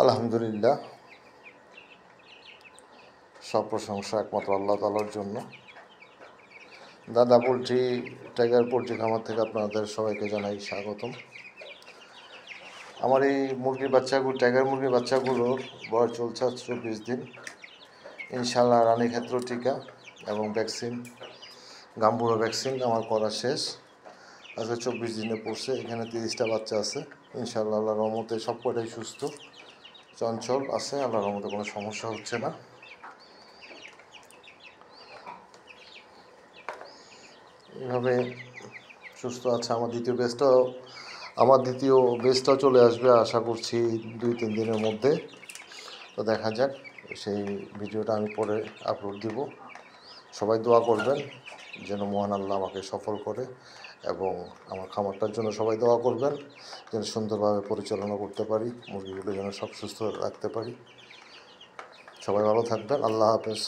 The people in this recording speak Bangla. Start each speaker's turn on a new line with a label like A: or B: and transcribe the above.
A: আলহামদুলিল্লাহ, সব প্রশংসা একমাত্র আল্লাহ তাআলার জন্য। দাদা পোলট্রি, টাইগার পোলট্রি খামার থেকে আপনাদের সবাইকে জানাই স্বাগতম। আমার এই মুরগির বাচ্চাগুলো, টাইগার মুরগির বাচ্চাগুলোর বয়স চলছে 24 দিন। ইনশাআল্লাহ রানীক্ষেত্র টিকা এবং ভ্যাকসিন, গাম্বুরা ভ্যাকসিন আমার করা শেষ। আজকে 24 দিনে পড়ছে। এখানে 30টা বাচ্চা আছে। ইনশাআল্লাহ আল্লাহর রহমতে সব কটাই সুস্থ, চঞ্চল আছে। আল্লাহর রহমতে কোনো সমস্যা হচ্ছে না। এভাবে সুস্থ আছে। আমার দ্বিতীয় বেচটাও চলে আসবে আশা করছি 2-3 দিনের মধ্যে। তো দেখা যাক, সেই ভিডিওটা আমি পরে আপলোড দিব। সবাই দোয়া করবেন যেন মহান আল্লাহ আমাকে সফল করে, এবং আমার খামারটার জন্য সবাই দোয়া করবেন যেন সুন্দরভাবে পরিচালনা করতে পারি, মুরগিগুলো যেন সব সুস্থ রাখতে পারি। সবাই ভালো থাকবেন। আল্লাহ হাফেজ।